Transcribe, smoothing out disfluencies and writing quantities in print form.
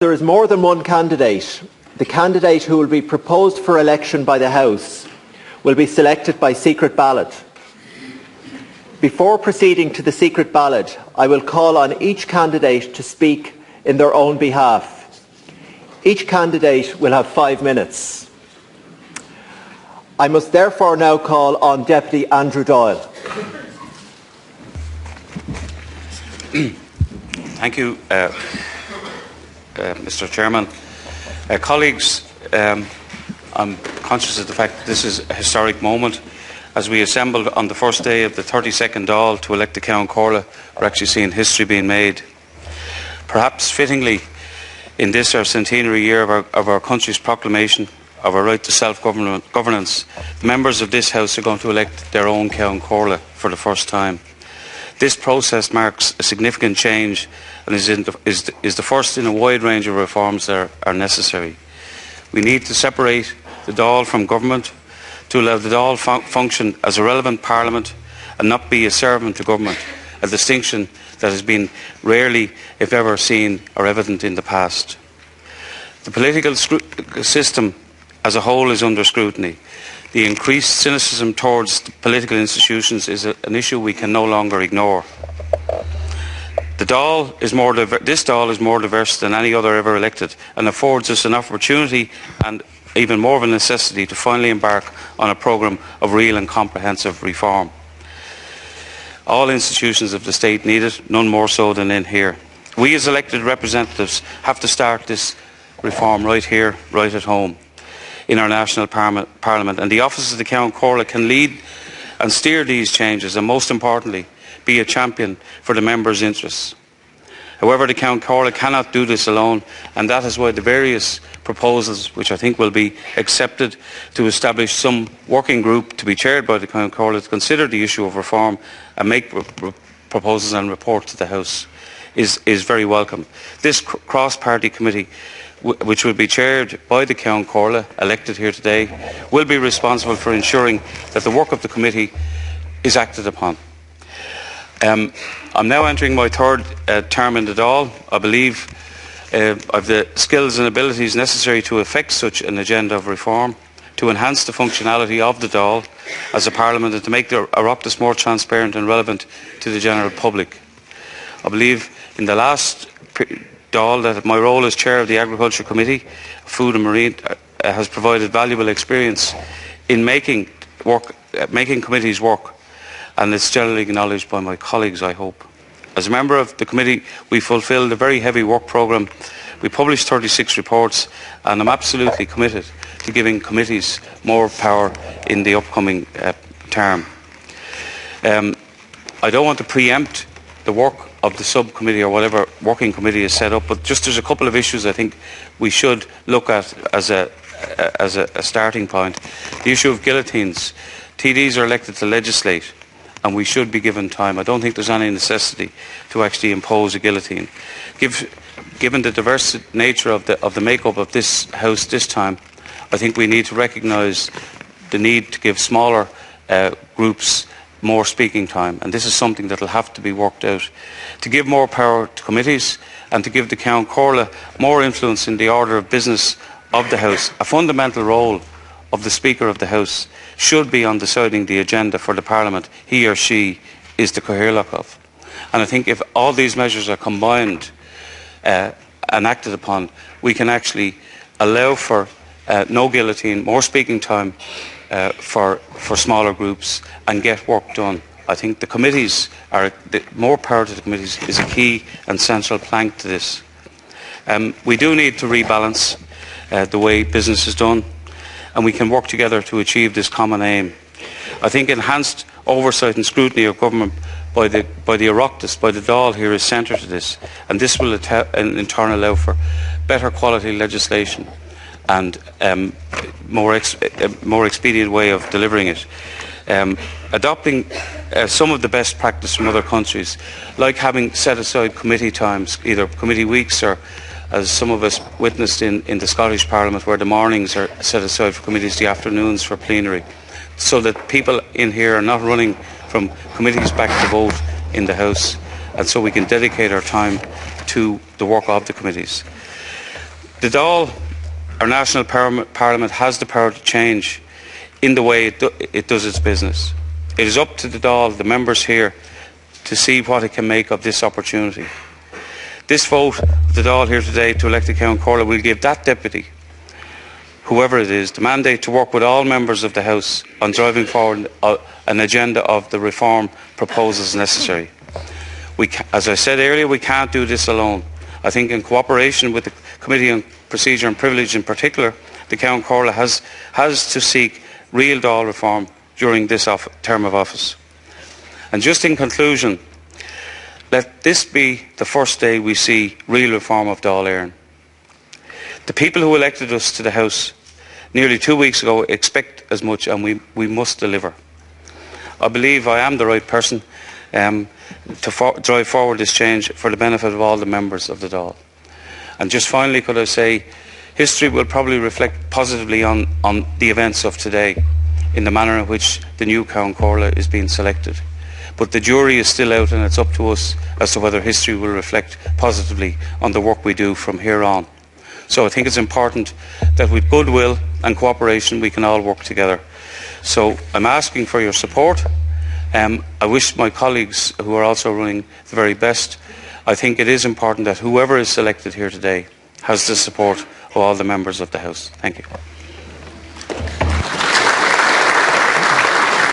There is more than one candidate. The candidate who will be proposed for election by the House will be selected by secret ballot. Before proceeding to the secret ballot, I will call on each candidate to speak in their own behalf. Each candidate will have 5 minutes. I must therefore now call on Deputy Andrew Doyle. Thank you, Mr. Chairman. Colleagues, I'm conscious of the fact that this is a historic moment. As we assembled on the first day of the 32nd Dáil to elect the Ceann Comhairle, we're actually seeing history being made. Perhaps fittingly, in this our centenary year of our country's proclamation of our right to self-governance, the members of this House are going to elect their own Ceann Comhairle for the first time. This process marks a significant change and is the first in a wide range of reforms that are necessary. We need to separate the Dáil from government to allow the Dáil function as a relevant parliament and not be a servant to government, a distinction that has been rarely, if ever, seen or evident in the past. The political system as a whole is under scrutiny. The increased cynicism towards the political institutions is an issue we can no longer ignore. This Dáil is more diverse than any other ever elected and affords us an opportunity and even more of a necessity to finally embark on a programme of real and comprehensive reform. All institutions of the state need it, none more so than in here. We as elected representatives have to start this reform right here, right at home, in our national parliament, and the office of the Ceann Comhairle can lead and steer these changes and, most importantly, be a champion for the members' interests. However, the Ceann Comhairle cannot do this alone, and that is why the various proposals, which I think will be accepted, to establish some working group to be chaired by the Ceann Comhairle to consider the issue of reform and make proposals and report to the House is very welcome. This cross-party committee, which will be chaired by the Ceann Comhairle, elected here today, will be responsible for ensuring that the work of the committee is acted upon. I'm now entering my third term in the Dáil. I believe I have the skills and abilities necessary to effect such an agenda of reform, to enhance the functionality of the Dáil as a parliament and to make our Oireachtas more transparent and relevant to the general public. I believe in the last Dáil that my role as chair of the Agriculture Committee, Food and Marine, has provided valuable experience in making committees work, and it's generally acknowledged by my colleagues, I hope. As a member of the committee, we fulfilled a very heavy work programme. We published 36 reports, and I'm absolutely committed to giving committees more power in the upcoming term. I don't want to preempt the work of the subcommittee or whatever working committee is set up, but just there's a couple of issues I think we should look at as a starting point. The issue of guillotines. TDs are elected to legislate, and we should be given time. I don't think there's any necessity to actually impose a guillotine. Given the diverse nature of the makeup of this House this time, I think we need to recognise the need to give smaller groups more speaking time, and this is something that will have to be worked out. To give more power to committees and to give the Ceann Comhairle more influence in the order of business of the House, a fundamental role of the Speaker of the House should be on deciding the agenda for the Parliament he or she is the Cathaoirleach of. And I think if all these measures are combined and acted upon, we can actually allow for no guillotine, more speaking time for smaller groups, and get work done. I think the committees more power to the committees is a key and central plank to this. We do need to rebalance the way business is done, and we can work together to achieve this common aim. I think enhanced oversight and scrutiny of government by the Oireachtas, by the Dáil here, is centre to this, and this will in turn allow for better quality legislation and more expedient way of delivering it. Adopting some of the best practice from other countries, like having set aside committee times, either committee weeks or, as some of us witnessed in the Scottish Parliament, where the mornings are set aside for committees, the afternoons for plenary, so that people in here are not running from committees back to vote in the House, and so we can dedicate our time to the work of the committees. The Dáil, our national parliament, has the power to change in the way it does its business. It is up to the Dáil, the members here, to see what it can make of this opportunity. This vote of the Dáil here today to elect the Ceann Comhairle will give that deputy, whoever it is, the mandate to work with all members of the House on driving forward an agenda of the reform proposals necessary. As I said earlier, we can't do this alone. I think in cooperation with the Committee on Procedure and Privilege in particular, the Ceann Comhairle has to seek real Dáil reform during this term of office. And just in conclusion, let this be the first day we see real reform of Dáil Éireann. The people who elected us to the House nearly 2 weeks ago expect as much, and we must deliver. I believe I am the right person to drive forward this change for the benefit of all the members of the Dáil. And just finally, could I say, history will probably reflect positively on the events of today in the manner in which the new Ceann Comhairle is being selected. But the jury is still out, and it's up to us as to whether history will reflect positively on the work we do from here on. So I think it's important that with goodwill and cooperation we can all work together. So I'm asking for your support. I wish my colleagues who are also running the very best. I think it is important that whoever is selected here today has the support of all the members of the House. Thank you.